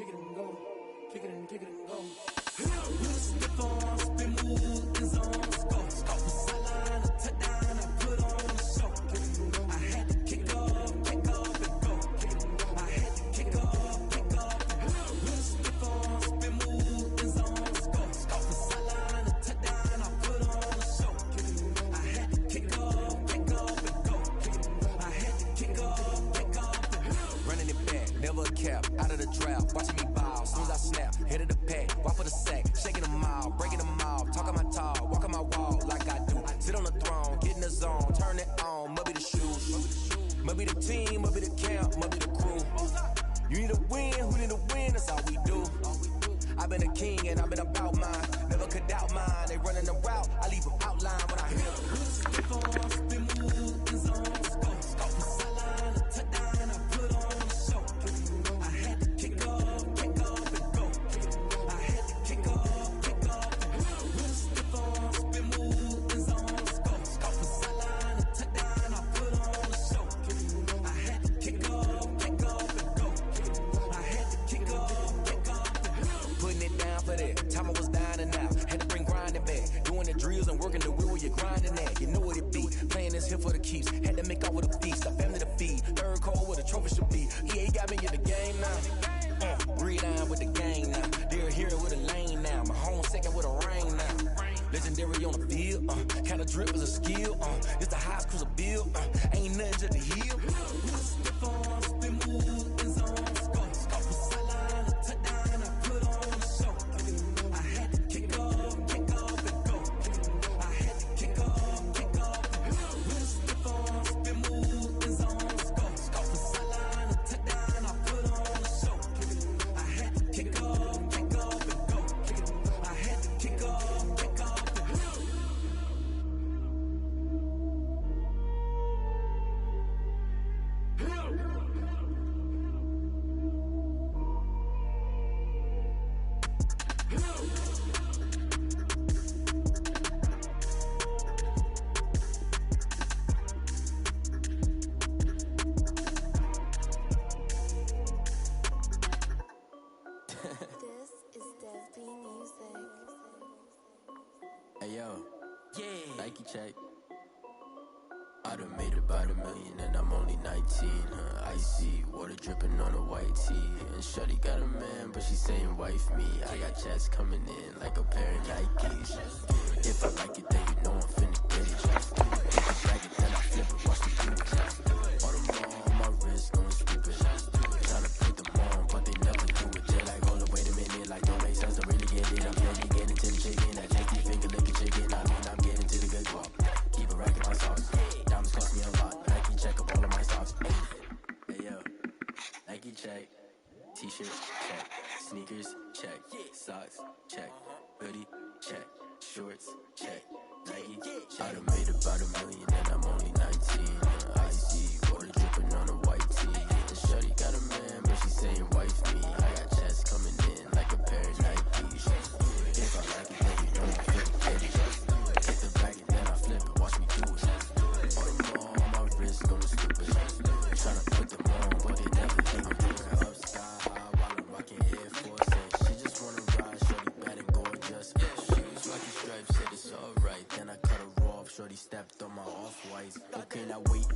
kick it and go, kick it and go. Stiff on, spin move, in zones, go. Off the sideline, a touchdown, I put on a show. I had to kick off and go. I had to kick off and go. Stiff on, spin move, in zones, go. Off the sideline, a touchdown, I put on a show. I had to kick off and go. I had to kick off and go. Running it back, never a cap, out of the draft, watching me ball, soon as I snap, head of the pack, walk for the sack, shaking them all, breaking them off, talking my talk, walking my wall like I do, sit on the throne, get in the zone, turn it on, must be the shoes, must be the team, must be the camp, must be the crew, you need to win, who need to win, that's all we do, I've been a king and I've been about mine, never could doubt mine, they running the route, I leave them outline when I hit them. Stiff on, spin move, in zones, go. Off the sideline, a touchdown, I put on a show. I had to kick off and go. I had to kick off and go. Stiff on, spin move, in zones, go. Off the sideline, a touchdown, I put on a show. I had to kick off and go. I had to kick off and go. Putting it down for that, time I was down and out, had to bring grinding back, doing the drills and working the wheel where you're grinding at, you know what it be, playing this here for the keeps, had to make off with a feast, a family to feed, third call where the trophy should be, EA got me in the game now, breathe down with the gang now, they're a hero with a lane now, my home second with a rain now, legendary on the field, kinda drip is a skill, it's the highest cruiser bill, ain't nothing just a hill. Stiff on, spin move, in zones, go. Off the sideline, a touchdown, I put on a show. I had to kick off and go. I had to kick off and go. Stiff on, spin move, in zones, go. Off the sideline, a touchdown, I put on a show. I had to kick off and go. I had to kick off and go. This is Desby Music. Hey yo, Nike check. I done made about $1 million and I'm only 19. Icy water dripping on a white tee. And Shorty got a man, but she saying wife me. I got chats coming in like a pair of Nikes. If I like it, then you know I'm finna get it. If I drag it, then I flip it. Watch me do it. All on my wrist, going stupid. Tryna put them on, but they never do it. They're like, hold up, wait a minute, like don't make sense to really get it. I'm ready to get into the chicken. That janky finger licking chicken. I mean, I'm getting to the good walk. Keep a rack in my sauce. Diamonds cost me a lot. Nike check up all of my socks. Hey yo, Nike check. T-shirt check. Sneakers check. Socks check. Hoodie check. Shorts check. Nike check. I done made about $1 million and I'm only 19. Icy water dripping on a white tee. And Shorty got a man, but she saying wife me. I got chats coming in like a pair of Nikes. If I like it, then you know I'm finna get it. Hit the bag and then I flip it. Watch me do it. All on my wrist going stupid. Tryna put them on, but they never do it. Up sky high while I'm rocking Air Force. She just wanna ride, Shorty bad and gorgeous. Shoes, lucky stripes, said it's alright. Then I cut her off, Shorty stepped on my off-whites. Okay, now wait.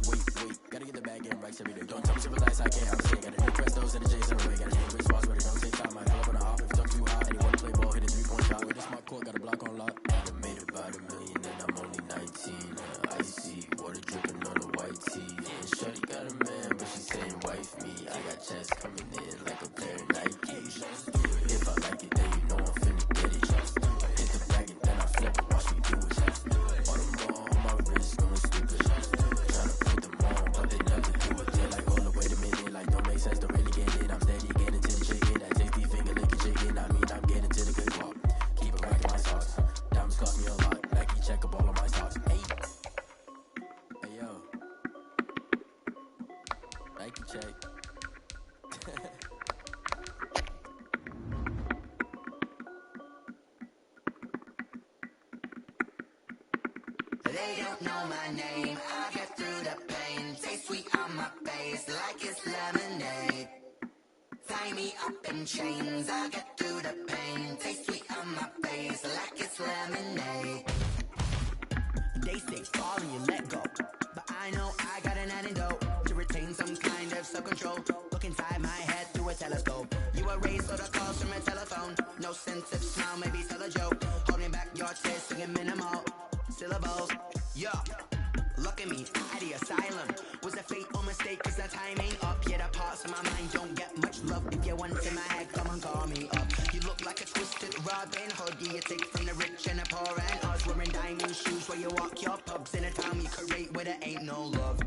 Gotta get the bag and racks every day. Don't tell me civilize, I can't understand. Got a new Prestos and a Jason away. Got a new Chris Foss, but it don't take time. I hell up on the hop if it's too high. Anyone play ball, hit a 3-point shot. With a smart court, got a block on lock. I done made about $1 million and I'm only 19. Icy water dripping on a white tee. And Shorty got a man, but she saying wife me. I got chats coming in like a pair of Nikes. If I like it, then you know I'm finna get it. Hit the bag and then I flip it. Watch me do it. All on my wrist going stupid. Tryna put them on, but they never do it. They're like, hold up, wait a minute, like don't make sense to really get it. I'm steady getting to the chicken. That tasty finger licking chicken. I mean, I'm getting to the good walk. Keep a rack in my socks. Diamonds cost me a lot. Nike check up all of my socks. Hey yo, Nike check. They don't know my name, I get through the pain. Taste sweet on my face like it's lemonade. Tie me up in chains, I get through the pain. Taste sweet on my face like it's lemonade. They say fall and you let go, but I know I got an antidote to retain some kind of self-control. Look inside my head through a telescope. You erase all the calls from a telephone. No sense of smile, maybe tell a joke. Holding back your tears, singing minimal syllables. Yo, look at me, at the asylum. Was a fate or mistake, cause the time ain't up. Yet the parts of my mind don't get much love. If you want in my head, come and call me up. You look like a twisted Robin Hood. You take from the rich and the poor and us. Wearing diamond shoes where you walk your pubs. In a town you create where there ain't no love.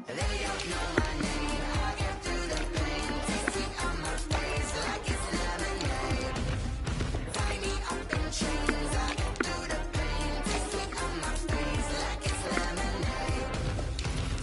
They don't know my name. I get through the pain. Taste sweet on my face like it's lemonade. Tie me up in chains. I get through the pain. Taste sweet on my face like it's lemonade.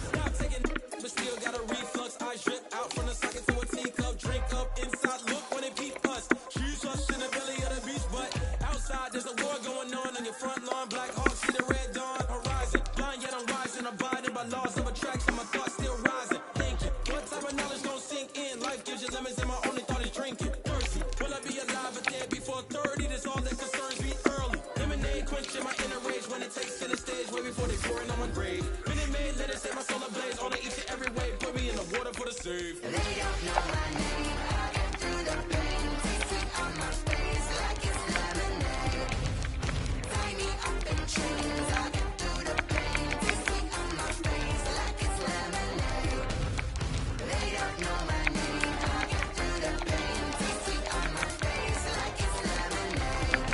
Stop taking, but still got a reflux. I drip out from the socket to a teacup. Drink up inside, look when it peep us. Shoes us in the belly of the beach, but outside there's a war going on your front lawn. Black Hawk, see the red dawn horizon. Blind yet I'm rising, abiding by laws of attraction. My thoughts still rising, thinking. What type of knowledge don't sink in? Life gives you lemons and my only thought is drinking. Thirsty, will I be alive or dead before 30? That's all that concerns me early. Lemonade quenching my inner rage when it takes to the stage. Way before they pour it on my grave. Minute Maid, let it set my soul ablaze. On each and every way, put me in the water for the save. They don't know my name. I get through the pain. Taste sweet on my face like it's lemonade. Tie me up in chains. I get through the pain. Taste sweet on my face like it's lemonade. They don't know my name. I get through the pain. Taste sweet on my face like it's lemonade.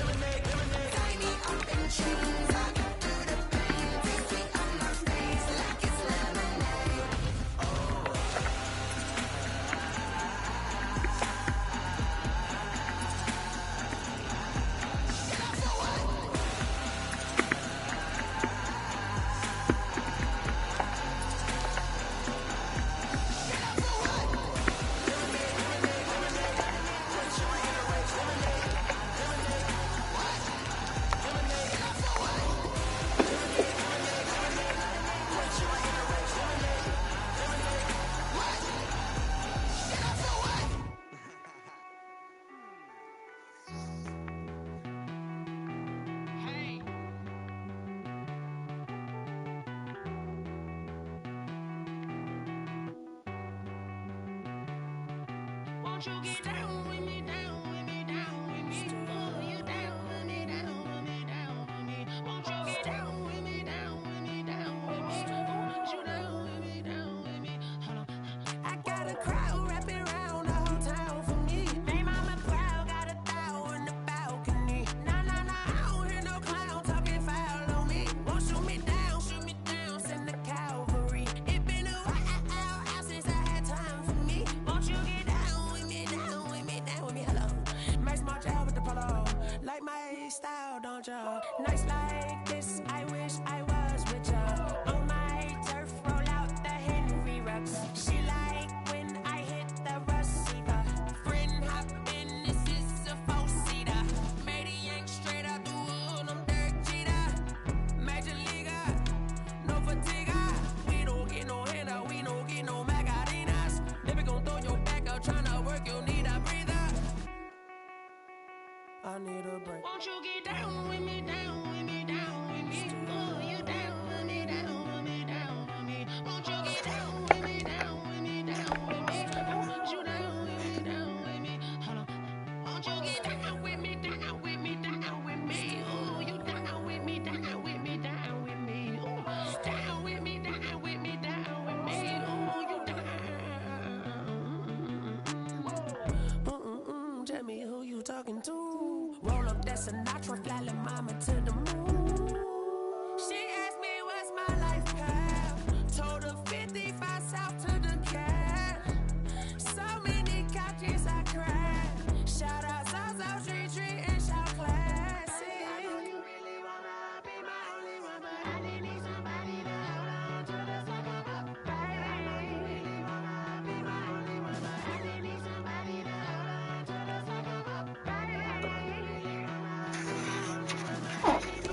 Tie me up in chains. I get through the pain. Taste sweet on my face like it's lemonade. Won't you get down with me, down with me, down with me? Oh, you down with me, down with me, down with me. Won't you get down with me, down with me, down with me? Oh, you down with me, down with me? Hold on. I got a crowd wrapping around the whole town for me. They mama proud, got a thou in the balcony. Nah, nah, nah, I don't hear no clown talking foul on me. Won't shoot me down, send the cavalry. It been a while since I had time for me. Won't you get down with me, down with me, down with me? Hello. Max March out with the polo. Like my style, don't ya? Nights like this, I wish I was with ya. On my turf, roll out the Henry Rux. She like when I hit the receiver. Friend hop in, this is a four-seater. Made a yank straight out the wood, I'm Derek Jeter. Major leaguer, no fatigue. We don't get no handout, we don't get no Macarinas. Never gon' throw your back out, tryna work, you need a breather. I need a break. Won't you get down with me, down with me, down with me? Oh, you down with me, down with me, down with me? Won't you get down with me, down with me, down with me? Oh, you down with me, down with me? Hold on. Won't you get down with me, down with me, down with me? Oh, you down with me, down with me, down with me? Oh, down with me, down with me, down with me? Oh, you down. Tell me who you talking to. Roll up that Sinatra, fly like mama to the moon. She asked me what's my life path. Told her 55 south to the cat. So many couches I cried. Shout out South Street and shout classic. I know you really wanna be my only one, but I didn't need somebody to hold on to the second up. Baby, I know you really wanna be my only one, but I didn't need somebody to hold on to the second up. Baby, I know you really wanna be my only one, but I didn't need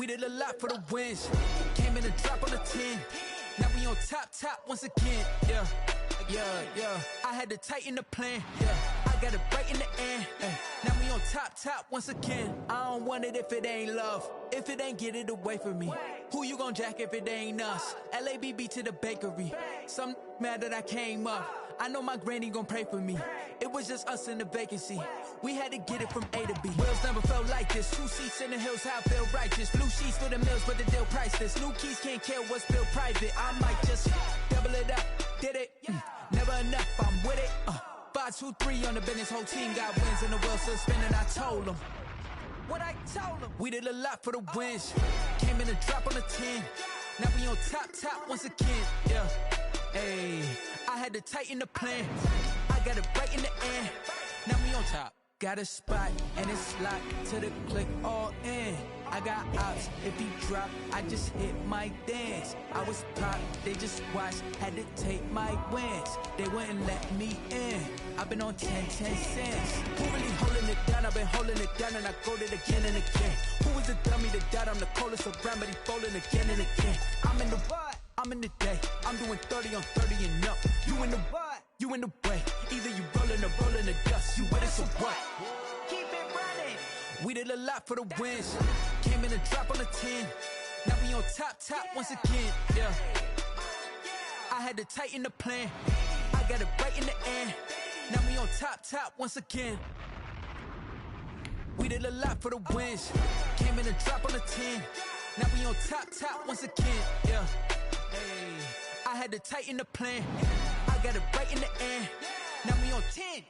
We did a lot for the wins. Came in a drop on the 10. Now we on top once again. Yeah. I had to tighten the plan. Yeah. I got it right in the end. Now we on top once again. I don't want it if it ain't love. If it ain't, get it away from me. Who you gon' jack if it ain't us? LABB to the bakery. Some mad that I came up. I know my granny gon' pray for me. It was just us in the vacancy. We had to get it from A to B. Wheels never felt like this. 2 seats in the hills, how I feel righteous. Blue sheets for the mills, but the deal priceless. New keys can't care what's built private. I might just double it up. Did it? Never enough, I'm with it. 5, 2, 3 on the business. Whole team got wins and the wheels still spinning. I told them what I told them. We did a lot for the wins. Came in a drop on the 10. Now we on top once again. Yeah. Hey, I had to tighten the plan. I got it right in the end. Now we on top. Got a spot and it's locked to the click all in. I got ops, if he drop, I just hit my dance. I was pop, they just watched, had to take my wins. They wouldn't let me in. I've been on 10 cents. Who really holding it down? I've been holding it down and I go it again and again. Who was the dummy that died? I'm the coldest around, but he folding again and again. I'm in the what? I'm in the day. I'm doing 30 on 30 and up. You in the what? You in the way. Either you rollin' or rollin' the dust. You with us or what? Keep it running. We did a lot for the wins. Came in a drop on the 10. Now we on top once again. Yeah. I had to tighten the plan. I got it right in the end. Now we on top once again. We did a lot for the wins. Came in a drop on the 10. Now we on top once again. Yeah. Hey, I had to tighten the plan. I got it right in the end. Now we on 10.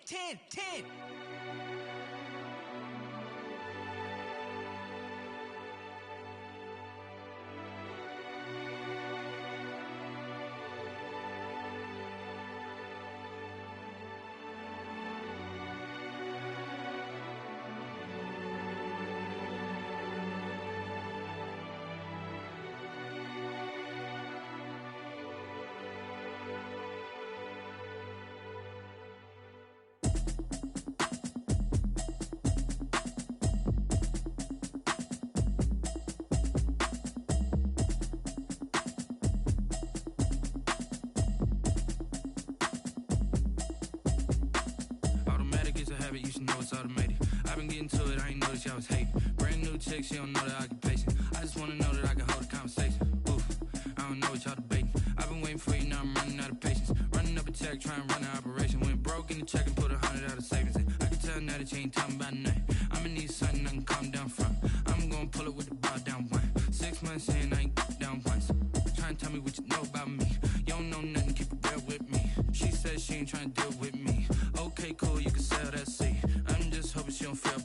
You should know it's automated. I've been getting to it, I ain't noticed y'all was hating. Brand new chick, she don't know the occupation. I just wanna know that I can hold a conversation. Oof, I don't know what y'all debating. I've been waiting for you, now I'm running out of patience. Running up a check, trying to run an operation. Went broke in the check and put 100 out of savings in. I can tell now that you ain't talking about nothing. I'ma need something I can calm down from. I'm gonna pull it with the bar down one. 6 months in, I ain't down once. Trying to tell me what you know about me. You don't know nothing, keep it real with me. She said she ain't trying to deal with me. Okay, cool, you can sell that seat. I'm just hoping she don't feel.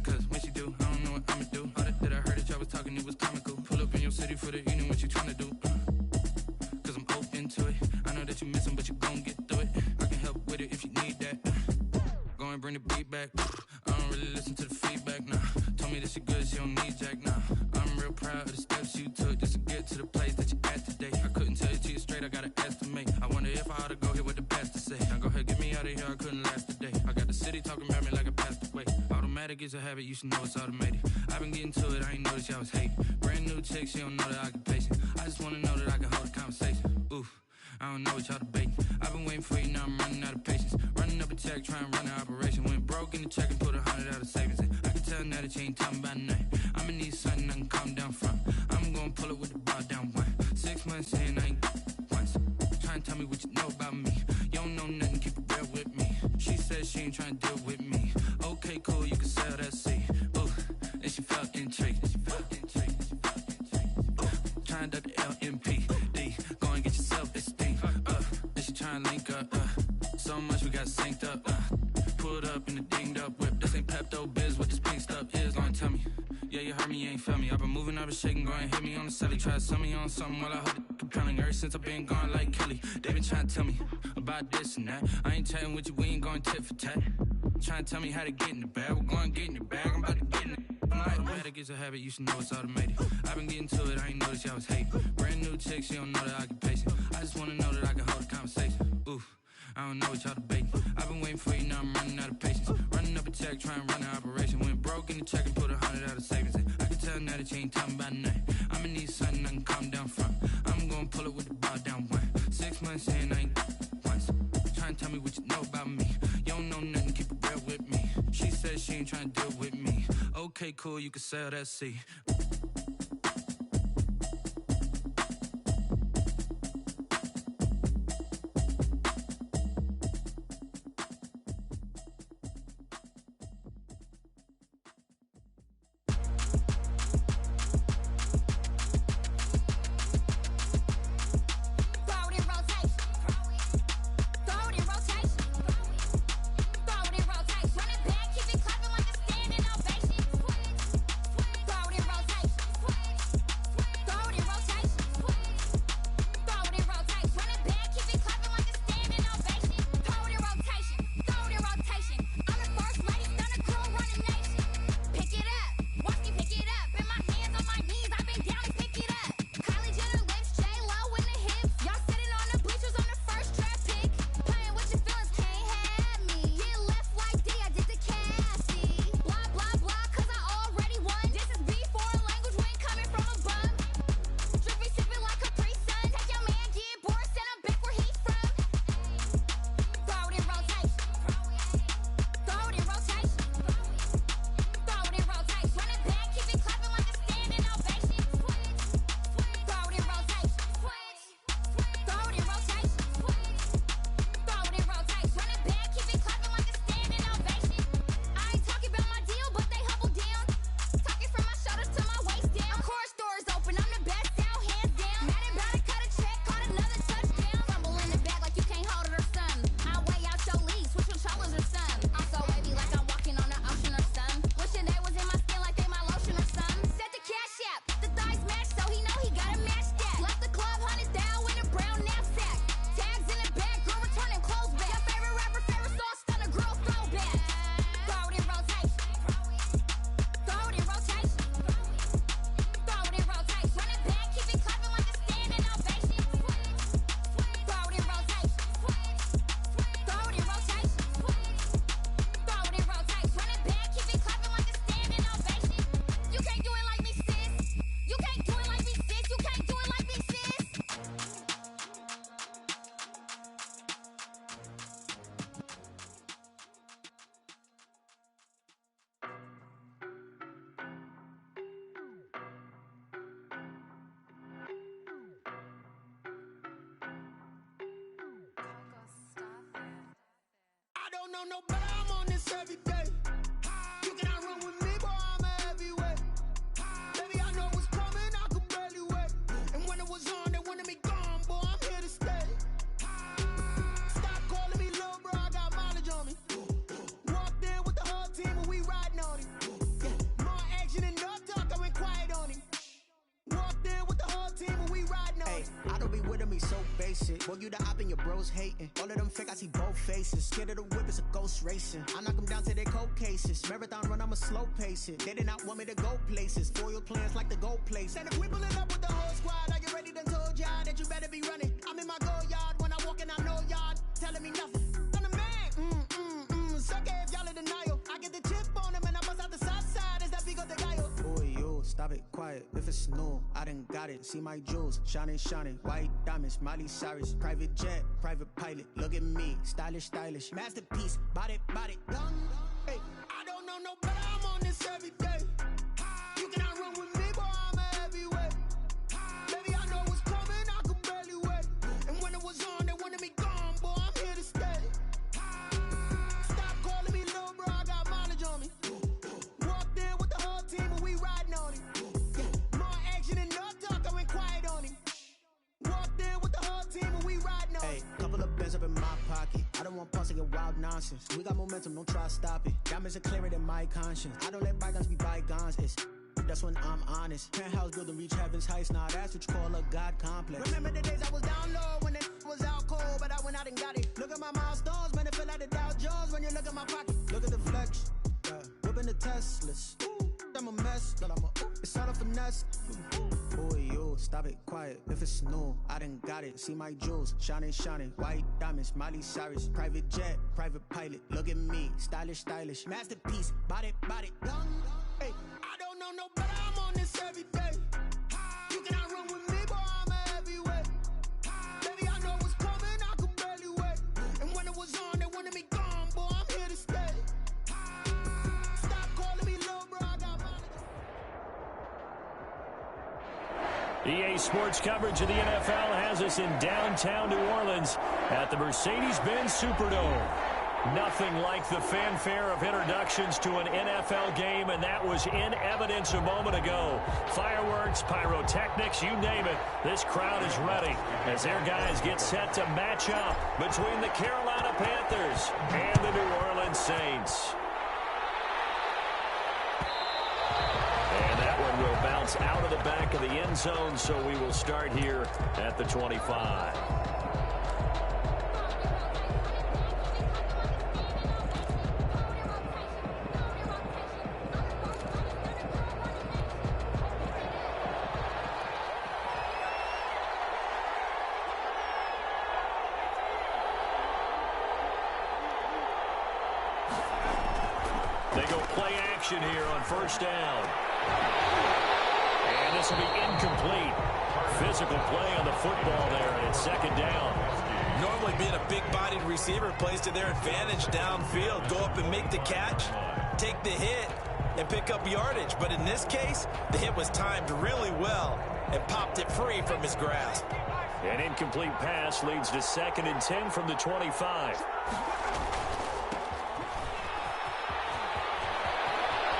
Cause when she do, I don't know what I'ma do. All that I heard that y'all was talking, it was comical. Pull up in your city for the evening, what you tryna do? Cause I'm open to it. I know that you missing, but you gon' get through it. I can help with it if you need that. Go and bring the beat back. I don't really listen to the feedback, nah. Told me that she good, she don't need jack, nah. I'm real proud of the steps you took just to get to the place that you at today. I couldn't tell you to you straight, I gotta estimate. I wonder if I ought to go here with the best to say. Now go ahead, get me out of here, I couldn't last today. I got the city talking about me like I passed away. Automatic is a habit, you should know it's automated. I've been getting to it, I ain't noticed y'all was hating. Brand new chick, she don't know the occupation. I just wanna know that I can hold a conversation. Oof, I don't know what y'all debating. I've been waiting for you, now I'm running out of patience. Running up a check, trying to run an operation. Went broke in the check and put 100 out of savings in. I can tell now that you ain't talking about nothing. I'ma need something I can calm down from. I'm gonna pull it with the bar down one. 6 months in, I ain't once. Trying to tell me what you know about me. You don't know nothing, keep it real with me. She said she ain't trying to deal with me. Okay, cool, you can sell that seat. Ooh, and she felt intrigued. Trying to the LMPD. Go and get your self-esteem. And she trying to link up. So much we got synced up. Pulled up in the dinged up whip. This ain't Pepto-Biz, what this pink stuff is. Go and tell me. Yeah, you heard me, you ain't feel me. I've been moving, I've been shaking, go and hit me on the celly. Try to sell me on something while I hold it compelling. Ever since I've been gone like Kelly, they been trying to tell me about this and that. I ain't chatting with you, we ain't going tit for tat. Trying to tell me how to get in the bag. We're going to get in the bag, I'm about to get in it. Automatic is a habit, you should know it's automated. I've been getting to it, I ain't noticed y'all was hating. Brand new chick, she don't know the occupation. I just wanna know that I can hold a conversation. Oof, I don't know what y'all debating. I've been waiting for you, now I'm running out of patience. Running up a check, trying to run an operation. Went broke in the check and put 100 out of savings in. I can tell now at it, you ain't talking about nothing. I'ma need something I can calm down from. I'm gonna pull it with the bar down one. 6 months in, I ain't once. Trying to tell me what you know about me. You don't know nothing, keep it real with me. She said she ain't trying to deal with me. Okay, cool, you can sell that seat. don't know no better, I'm on this every day. You cannot run with me, boy, I'm a heavyweight. Baby, I know what's coming, I could barely wait. And when it was on, they wanted me gone, boy, I'm here to stay. Stop calling me little bro, I got mileage on me. Walked in with the whole team and we riding on him. Yeah, more action and no talk, I went quiet on him. Walked in with the whole team and we riding on him. I don't be with me so basic. Boy, you the op and your bros hating. All of them fake, I see both faces. Scared of the whip, it's a ghost racing. I knock them down to their cold cases. Marathon run, I'ma slow pace it. They did not want me to go places. Foil plans like the go place. And if we pulling up with the whole squad, are you ready? Done told y'all that you better be running. I'm in my go yard when I walk in, I know y'all telling me nothing. I'm the man, suck it if y'all in denial. I get the chip on him and I bust out the south side. Is that Vigo de Gallo? Boy, yo, stop it, quiet. If it's new, I done got it. See my jewels, shining, shining. White diamonds, Miley Cyrus. Private jet, private pilot. Look at me, stylish, stylish. Masterpiece, body, body, done. Hey, I don't know no better, I'm on this every day. You cannot run with me, boy, I'm a heavyweight. Baby, I know what's coming, I could barely wait. And when it was on, they wanted me gone, boy, I'm here to stay. Stop calling me little bro, I got mileage on me. Walked in with the whole team and we riding on him. Yeah, more action and no talk, I went quiet on him. Walked in with the whole team and we riding on him. Hey, couple of bands up in my pocket. I don't want pause to get wild nonsense. We got momentum, don't try to stop it. Diamonds are clearer than my conscience. I don't let bygones be bygones. That's when I'm honest. Penthouse building reach heaven's heights. Now that's what you call a God complex. Remember the days I was down low when it was out cold, but I went out and got it. Look at my milestones, man, it feel like the Dow Jones when you look at my pocket. Look at the flex, whipping the Teslas. I'm a mess, but it's all a finesse. Boy, yo, stop it, quiet. If it's new, I done got it. See my jewels, shining, shining. White diamonds, Miley Cyrus. Private jet, private pilot. Look at me, stylish, stylish. Masterpiece, body, body, done. Hey, I don't know no better, I'm on this every day. You cannot run with me, boy, I'm a heavyweight. Baby, I know what's coming, I could barely wait. And when it was on, they wanted me gone, boy, I'm here to stay. Stop calling me low, bro, I got money. EA Sports coverage of the NFL has us in downtown New Orleans at the Mercedes-Benz Superdome. Nothing like the fanfare of introductions to an NFL game, and that was in evidence a moment ago. Fireworks, pyrotechnics, you name it. This crowd is ready as their guys get set to match up between the Carolina Panthers and the New Orleans Saints. And that one will bounce out of the back of the end zone, so we will start here at the 25. They go play action here on first down. And this will be incomplete. Physical play on the football there, and it's second down. Normally being a big-bodied receiver plays to their advantage downfield. Go up and make the catch, take the hit, and pick up yardage. But in this case, the hit was timed really well and popped it free from his grasp. An incomplete pass leads to 2nd and 10 from the 25.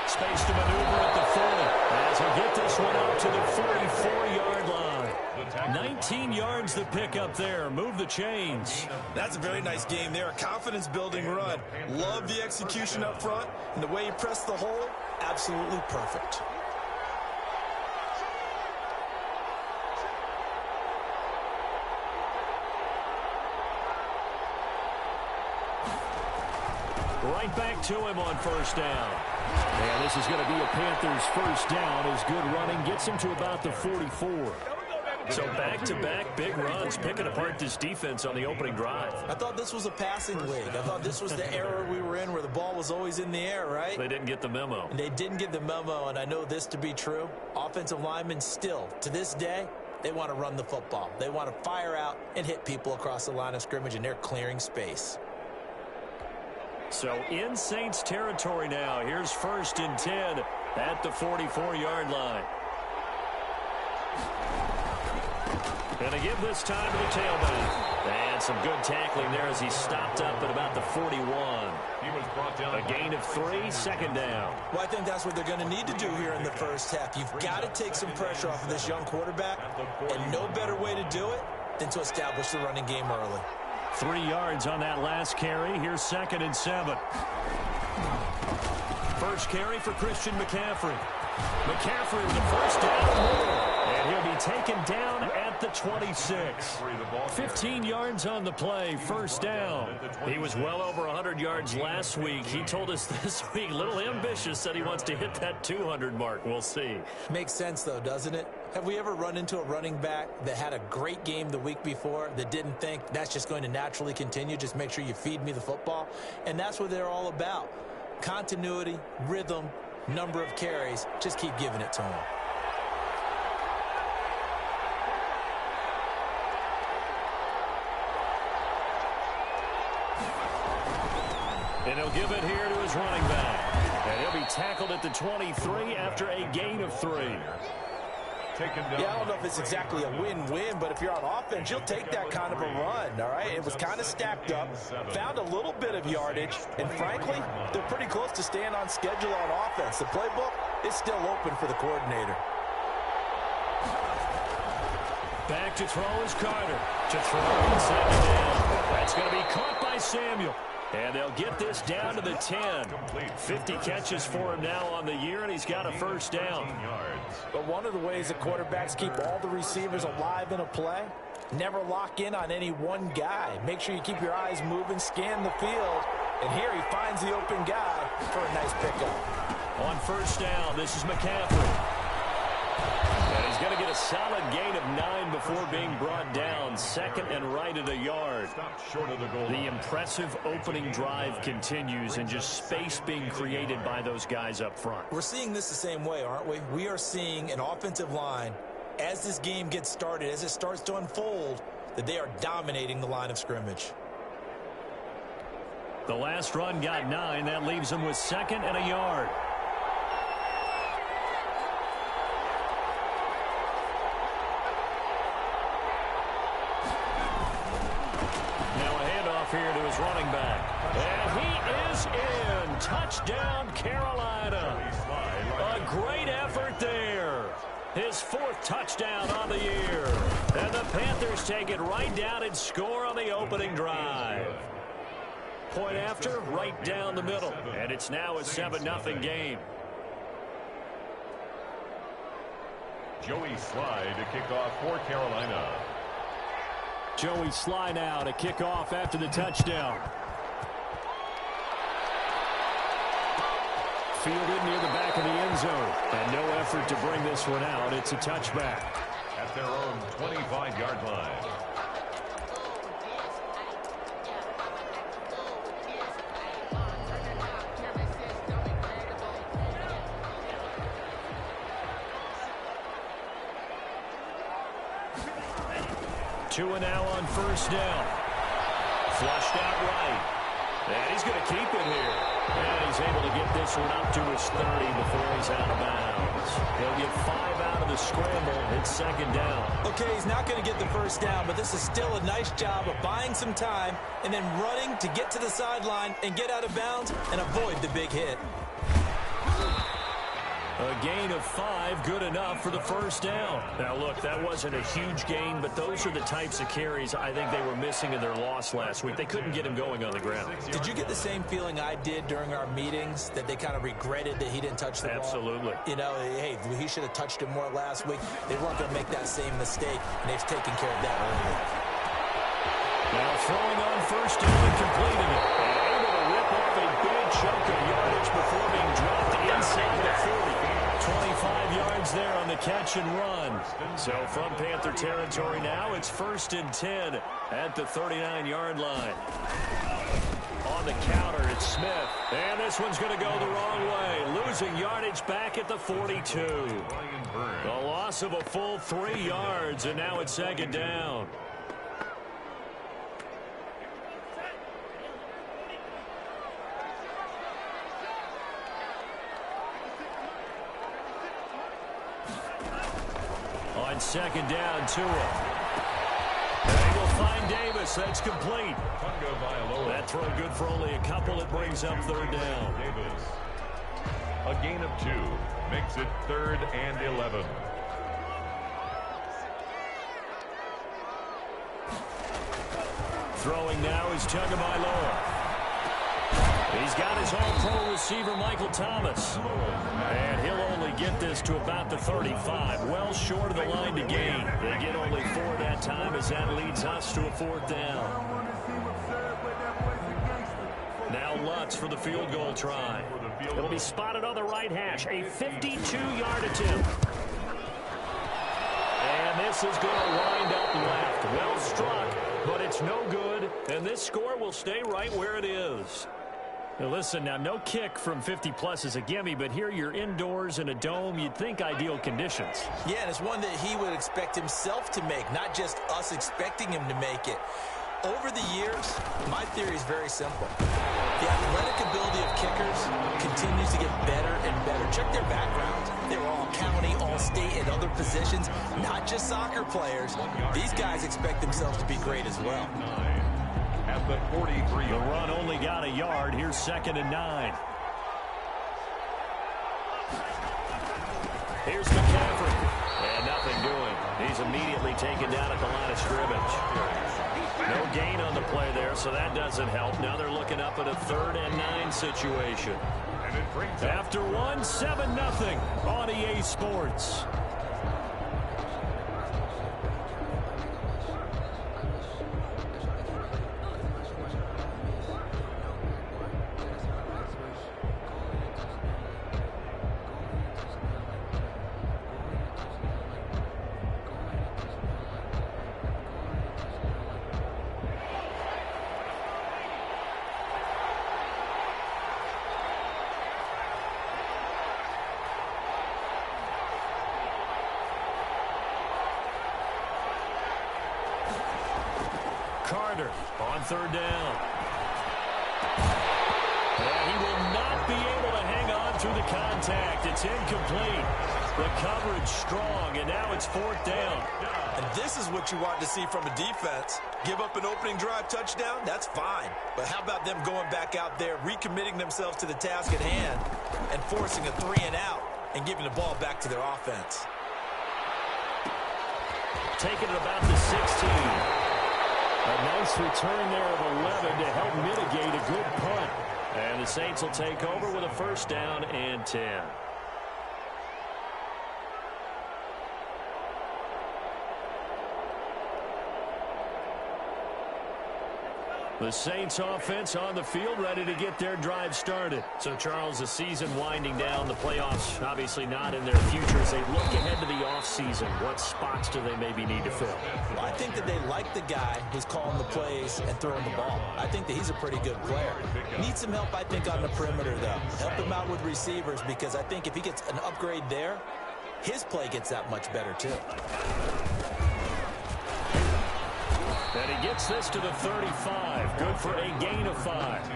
Space to maneuver at the 40 as he'll get this one up to the 44-yard line. 19 yards the pick up there. Move the chains. That's a very nice game there. A confidence-building run. Love the execution up front, and the way he pressed the hole, absolutely perfect. Right back to him on first down. And this is going to be a Panthers first down as good running gets him to about the 44. So back-to-back big runs, picking apart this defense on the opening drive. I thought this was a passing league. I thought this was the era we were in where the ball was always in the air, right? They didn't get the memo. And they didn't get the memo, and I know this to be true. Offensive linemen still, to this day, they want to run the football. They want to fire out and hit people across the line of scrimmage, and they're clearing space. So in Saints territory now. Here's 1st and 10 at the 44-yard line. And a give this time to the tailback. And some good tackling there as he stopped up at about the 41. A gain of 3, 2nd down. Well, I think that's what they're going to need to do here in the first half. You've got to take some pressure off of this young quarterback, and no better way to do it than to establish the running game early. 3 yards on that last carry. Here's 2nd and 7. First carry for Christian McCaffrey. McCaffrey with the first down. And he'll be taken down at the 26. 15 yards on the play, first down. He was well over 100 yards last week. He told us this week, a little ambitious, said he wants to hit that 200 mark. We'll see. Makes sense, though, doesn't it? Have we ever run into a running back that had a great game the week before that didn't think that's just going to naturally continue? Just make sure you feed me the football. And that's what they're all about. Continuity, rhythm, number of carries. Just keep giving it to him. And he'll give it here to his running back. And he'll be tackled at the 23 after a gain of 3. Yeah, I don't know if it's exactly a win-win, but if you're on offense, you'll take that kind of a run, all right? It was kind of stacked up, found a little bit of yardage, and frankly, they're pretty close to staying on schedule on offense. The playbook is still open for the coordinator. Back to throw is Carter. To throw on 2nd down. That's going to be caught by Samuel. And they'll get this down to the 10. 50 catches for him now on the year, and he's got a first down. But one of the ways that quarterbacks keep all the receivers alive in a play, never lock in on any one guy. Make sure you keep your eyes moving, scan the field. And here he finds the open guy for a nice pickup. On first down, this is McCaffrey. And he's going to get a solid gain of 9 before being brought down. Second and right at a yard. Short of the goal. The impressive opening drive continues, and just space being created by those guys up front. We're seeing this the same way, aren't we? We are seeing an offensive line, as this game gets started, as it starts to unfold, that they are dominating the line of scrimmage. The last run got 9. That leaves them with second and a yard. Now a handoff here to his running back. And he is in. Touchdown, Carolina. A great effort there. His 4th touchdown on the year. And the Panthers take it right down and score on the opening drive. Point after, right down the middle. And it's now a 7-0 game. Joey Sly to kick off for Carolina. Joey Sly now to kick off after the touchdown. Fielded near the back of the end zone. And no effort to bring this one out. It's a touchback. At their own 25-yard line. Two and now on first down. Flushed out right. And he's going to keep it here. And he's able to get this one up to his 30 before he's out of bounds. He'll get 5 out of the scramble. It's second down. Okay, he's not going to get the first down, but this is still a nice job of buying some time and then running to get to the sideline and get out of bounds and avoid the big hit. A gain of 5, good enough for the first down. Now, look, that wasn't a huge gain, but those are the types of carries I think they were missing in their loss last week. They couldn't get him going on the ground. Did you get the same feeling I did during our meetings, that they kind of regretted that he didn't touch the ball? Absolutely. You know, hey, he should have touched it more last week. They weren't going to make that same mistake, and they've taken care of that earlier. Now throwing on first down and completing it. And able to rip off a big chunk of yardage before being dropped inside the 40. 25 yards there on the catch and run. So from Panther territory now, it's 1st and 10 at the 39-yard line. On the counter, it's Smith. And this one's going to go the wrong way. Losing yardage back at the 42. The loss of a full 3 yards, and now it's second down. On second down, Tua. They will find Davis. That's complete. That throw good for only a couple. It brings up third down. Davis. A gain of 2 makes it 3rd and 11. Throwing now is Tagovailoa. He's got his all-pro receiver, Michael Thomas. And he'll only get this to about the 35. Well short of the line to gain. They get only 4 that time as that leads us to a 4th down. Now Lutz for the field goal try. It'll be spotted on the right hash. A 52-yard attempt. And this is going to wind up left. Well struck, but it's no good. And this score will stay right where it is. Now listen, now no kick from 50-plus is a gimme, but here you're indoors in a dome. You'd think ideal conditions. Yeah, and it's one that he would expect himself to make, not just us expecting him to make it. Over the years, my theory is very simple. The athletic ability of kickers continues to get better and better. Check their backgrounds. They were all county, all state, and other positions, not just soccer players. These guys expect themselves to be great as well. At the 43. The run only got a yard. Here's 2nd and 9. Here's McCaffrey. And nothing doing. He's immediately taken down at the line of scrimmage. No gain on the play there, so that doesn't help. Now they're looking up at a 3rd and 9 situation. After 7-0 on EA Sports. Carter on third down. And he will not be able to hang on through the contact. It's incomplete. The coverage strong, and now it's fourth down. And this is what you want to see from a defense. Give up an opening drive touchdown, that's fine. But how about them going back out there, recommitting themselves to the task at hand, and forcing a 3 and out, and giving the ball back to their offense. Taking it about the 16. A nice return there of 11 to help mitigate a good punt. And the Saints will take over with a first down and 10. The Saints offense on the field, ready to get their drive started. So, Charles, the season winding down, the playoffs obviously not in their future. As they look ahead to the offseason, what spots do they maybe need to fill? Well, I think that they like the guy who's calling the plays and throwing the ball. I think that he's a pretty good player. Needs some help, I think, on the perimeter, though. Help him out with receivers, because I think if he gets an upgrade there, his play gets that much better, too. And he gets this to the 35. Good for a gain of 5.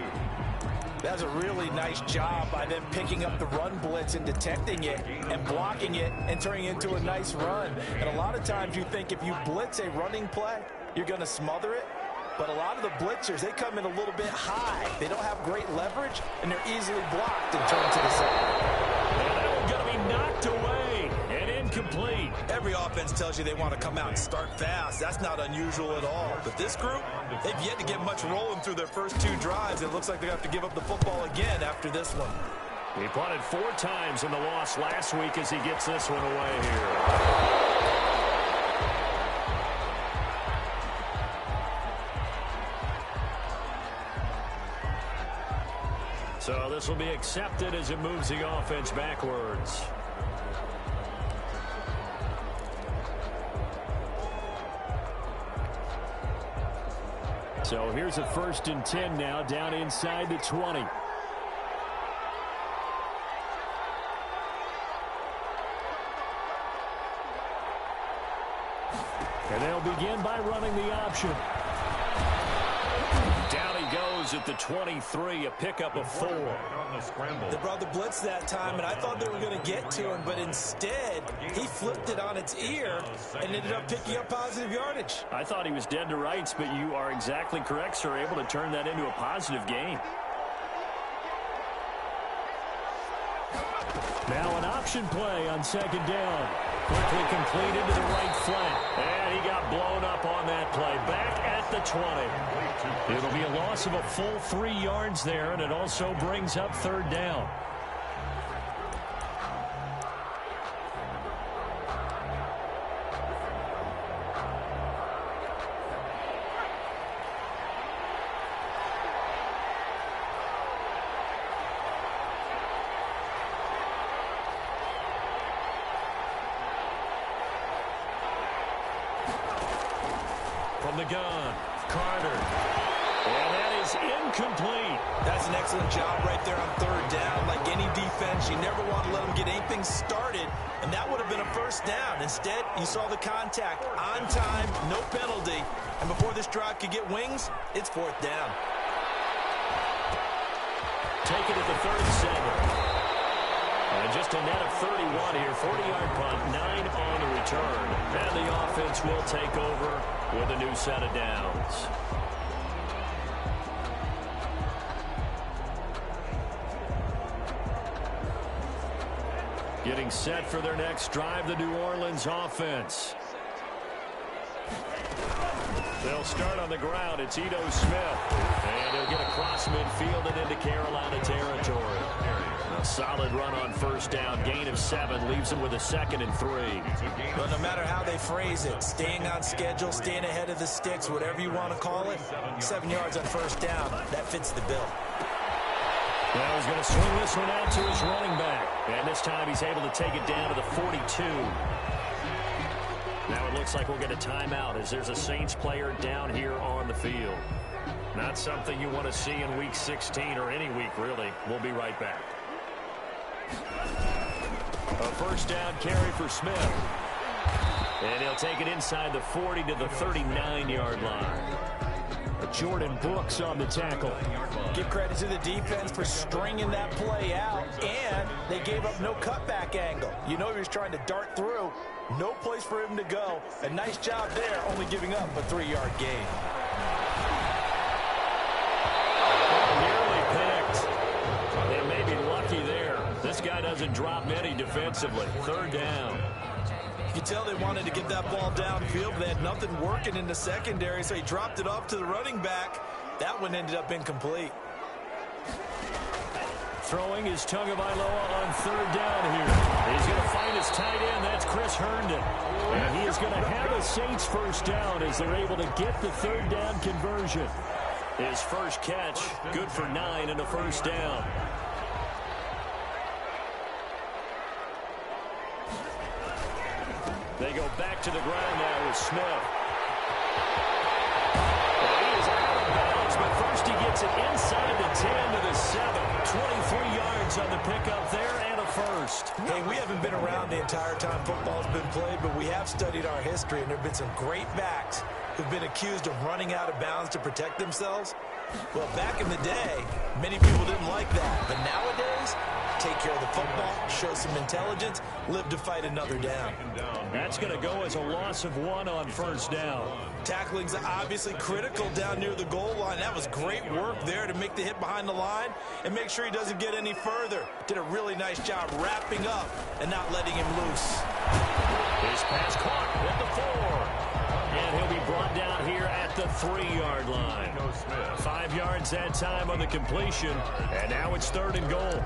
That's a really nice job by them picking up the run blitz and detecting it and blocking it and turning it into a nice run. And a lot of times you think if you blitz a running play, you're going to smother it. But a lot of the blitzers, they come in a little bit high. They don't have great leverage, and they're easily blocked and turned to the side. And that one's going to be knocked away and incomplete. Every offense tells you they want to come out and start fast. That's not unusual at all. But this group, they've yet to get much rolling through their first 2 drives. It looks like they have to give up the football again after this one. He punted 4 times in the loss last week as he gets this one away here. So this will be accepted as it moves the offense backwards. So here's a 1st and 10 now, down inside the 20. And they'll begin by running the option. Down he goes at the 23, a pickup of 4. They brought the blitz that time, and I thought they were going to get to him, but instead, he flipped it on its ear and ended up picking up positive yardage. I thought he was dead to rights, but you are exactly correct, sir, able to turn that into a positive gain. Now an option play on 2nd down. Quickly completed to the right flat. And he got blown up on that play. Back at the 20. It'll be a loss of a full 3 yards there, and it also brings up 3rd down. From the gun, Carter. And that is incomplete. That's an excellent job right there on 3rd down. Like any defense, you never want to let them get anything started, and that would have been a 1st down. Instead, you saw the contact on time, no penalty, and before this drive could get wings, it's 4th down. Take it at the 37. And just a net of 31 here, 40-yard punt, 9 on the return. And the offense will take over with a new set of downs. Getting set for their next drive, the New Orleans offense. They'll start on the ground. It's Ito Smith. And he'll get across midfield and into Carolina territory. A solid run on 1st down. Gain of 7 leaves them with a 2nd and 3. But no matter how they phrase it, staying on schedule, staying ahead of the sticks, whatever you want to call it, 7 yards on 1st down, that fits the bill. Well, he's going to swing this one out to his running back. And this time he's able to take it down to the 42. Now it looks like we'll get a timeout as there's a Saints player down here on the field. Not something you want to see in Week 16 or any week, really. We'll be right back. A 1st down carry for Smith. And he'll take it inside the 40 to the 39-yard line. Jordan Brooks on the tackle. Give credit to the defense for stringing that play out, and they gave up no cutback angle. You know he was trying to dart through. No place for him to go. A nice job there, only giving up a 3-yard gain. Nearly picked. They may be lucky there. This guy doesn't drop many defensively. 3rd down. You can tell they wanted to get that ball downfield, but they had nothing working in the secondary, so he dropped it off to the running back. That one ended up incomplete. Throwing is Tagovailoa on 3rd down here. He's going to find his tight end. That's Chris Herndon. And he is going to have a Saints 1st down as they're able to get the 3rd down conversion. His first catch, good for 9 and a 1st down. They go back to the ground now with Smith. Well, he is out of bounds, but first he gets it inside the 10 to the 7. 23 yards on the pickup there and a first. Hey, we haven't been around the entire time football's been played, but we have studied our history, and there have been some great backs who've been accused of running out of bounds to protect themselves. Well, back in the day, many people didn't like that. But nowadays, take care of the football, show some intelligence, live to fight another down. That's going to go as a loss of 1 on 1st down. Tackling's obviously critical down near the goal line. That was great work there to make the hit behind the line and make sure he doesn't get any further. Did a really nice job wrapping up and not letting him loose. His pass caught at the 4. And he'll be brought down here at the 3-yard line. 5 yards that time on the completion. And now it's 3rd and goal.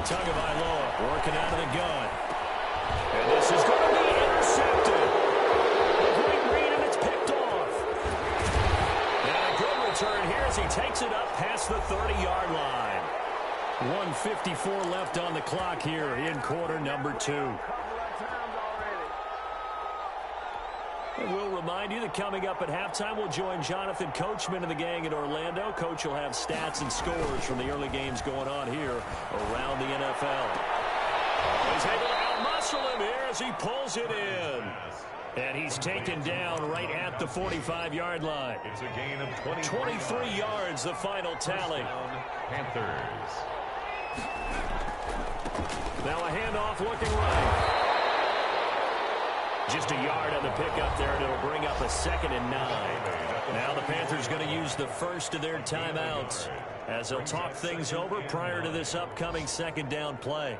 Tagovailoa working out of the gun. And this is going to be intercepted. A great read, and it's picked off. And a good return here as he takes it up past the 30-yard line. 1:54 left on the clock here in quarter number 2. And we'll remind you that coming up at halftime, we'll join Jonathan Coachman and the gang in Orlando. Coach will have stats and scores from the early games going on here around the NFL. He's able to outmuscle him here as he pulls it in. And he's taken down right at the 45-yard line. It's a gain of 23 yards, the final tally. Panthers. Now a handoff looking right. Just a yard on the pickup there, and it'll bring up a 2nd and 9. Now the Panthers going to use the first of their timeouts as they'll talk things over prior to this upcoming 2nd down play.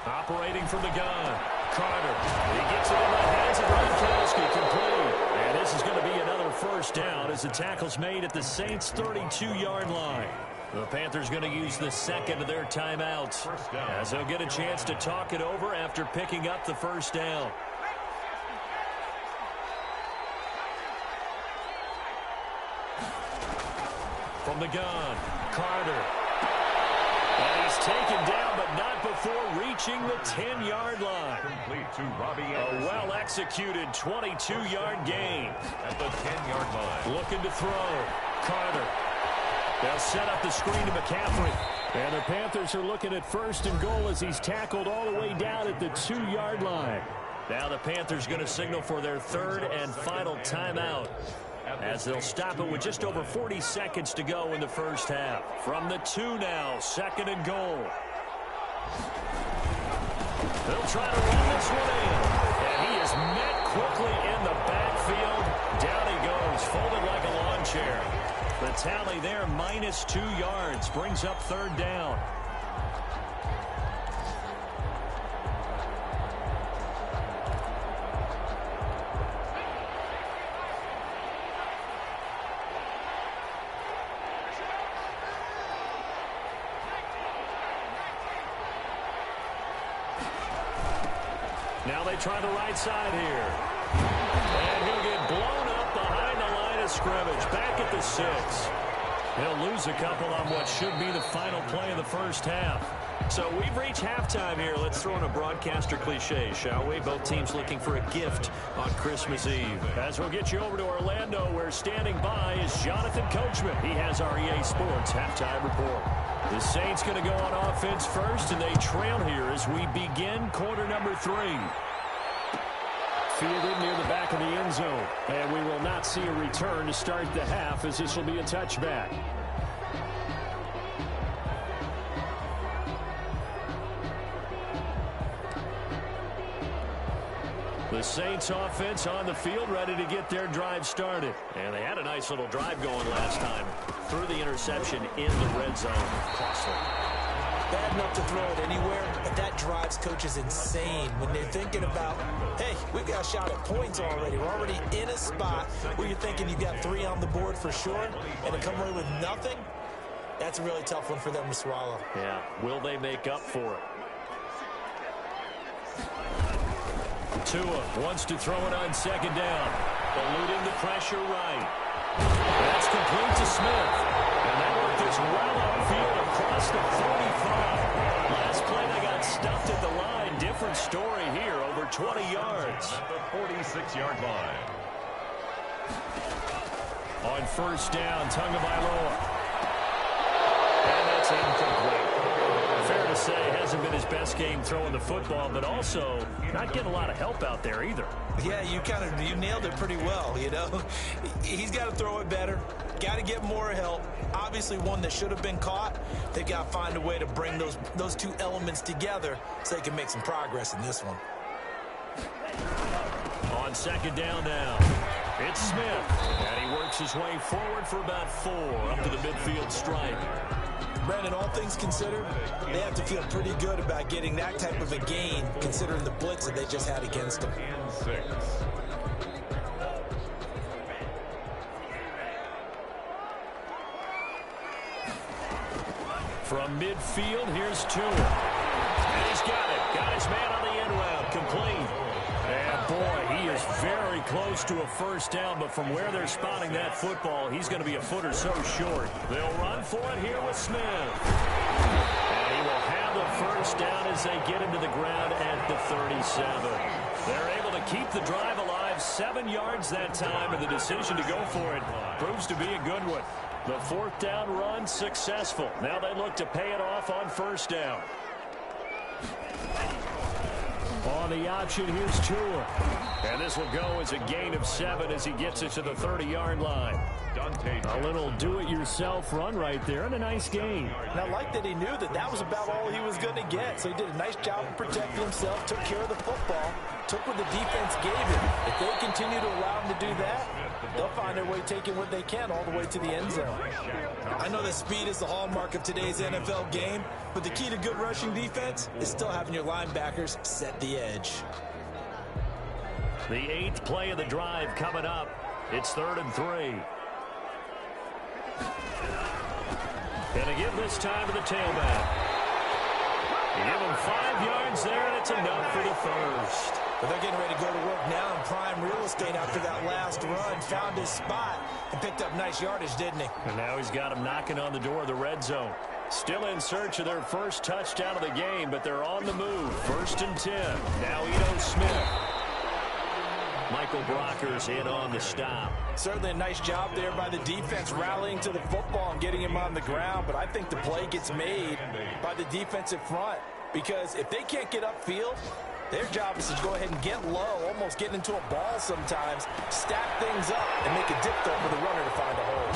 Operating from the gun, Carter. He gets it in the hands of Gronkowski, complete. And this is going to be another 1st down as the tackle's made at the Saints' 32-yard line. The Panthers going to use the 2nd of their timeouts as they'll get a chance to talk it over after picking up the 1st down. From the gun, Carter. And he's taken down, but not before reaching the 10-yard line. Complete to Robbie A Anderson. well-executed 22-yard gain. At the 10-yard line. Looking to throw. Carter. They'll set up the screen to McCaffrey. And the Panthers are looking at 1st and goal as he's tackled all the way down at the 2-yard line. Now the Panthers going to signal for their 3rd and final timeout, as they'll stop it with just over 40 seconds to go in the 1st half. From the 2 now, 2nd and goal. They'll try to run this one in. And he is met quickly in the backfield. Down he goes, folded like a lawn chair. The tally there, -2 yards, brings up 3rd down. Now they try the right side here. And he'll get blown up behind the line of scrimmage. Back at the 6. He'll lose a couple on what should be the final play of the first half. So we've reached halftime here. Let's throw in a broadcaster cliche, shall we? Both teams looking for a gift on Christmas Eve. As we'll get you over to Orlando, where standing by is Jonathan Coachman. He has our EA Sports halftime report. The Saints going to go on offense first, and they trail here as we begin quarter number 3. Fielded near the back of the end zone. And we will not see a return to start the half, as this will be a touchback. The Saints offense on the field, ready to get their drive started. And they had a nice little drive going last time. Threw the interception in the red zone. Costly. Bad enough to throw it anywhere, but that drives coaches insane when they're thinking about, hey, we've got a shot at points already. We're already in a spot where you're thinking you've got 3 on the board for sure, and to come away with nothing, that's a really tough one for them to swallow. Yeah, will they make up for it? Tua wants to throw it on second down. Eluding the pressure right. That's complete to Smith. And that worked its well upfield across the 45. Last play they got stuffed at the line. Different story here, over 20 yards. At the 46-yard line. On first down, Tagovailoa. And that's incomplete. Fair to say, hasn't been his best game throwing the football, but also not getting a lot of help out there either. Yeah, you nailed it pretty well, you know. He's got to throw it better. Got to get more help. Obviously one that should have been caught. They've got to find a way to bring those two elements together so they can make some progress in this one. On second down now, it's Smith. And he works his way forward for about 4 up to the midfield stripe. Brandon, all things considered, they have to feel pretty good about getting that type of a gain, considering the blitz that they just had against them. And 6. From midfield, here's Tua. And he's got it. Got his man on the end route. Complete. And boy, he is very close to a first down, but from where they're spotting that football, he's going to be a foot or so short. They'll run for it here with Smith. And he will have the first down as they get into the ground at the 37. They're able to keep the drive alive, 7 yards that time, and the decision to go for it proves to be a good one. The 4th down run successful. Now they look to pay it off on first down. On the option, here's Tua. And this will go as a gain of 7 as he gets it to the 30-yard line. A little do-it-yourself run right there, and a nice gain. And I like that he knew that was about all he was going to get. So he did a nice job of protecting himself, took care of the football, took what the defense gave him. If they continue to allow him to do that, they'll find their way taking what they can all the way to the end zone. I know that speed is the hallmark of today's NFL game, but the key to good rushing defense is still having your linebackers set the edge. The 8th play of the drive coming up. It's 3rd and 3. Gonna give this time to the tailback. You give him 5 yards there, and it's enough for the first. But they're getting ready to go to work now in prime real estate after that last run. Found his spot and picked up nice yardage, didn't he? And now he's got him knocking on the door of the red zone. Still in search of their first touchdown of the game, but they're on the move. 1st and 10. Now Ito Smith. Michael Brocker's in on the stop. Certainly a nice job there by the defense rallying to the football and getting him on the ground, but I think the play gets made by the defensive front because if they can't get upfield, their job is to go ahead and get low, almost getting into a ball sometimes, stack things up, and make a dip throw for the runner to find a hole.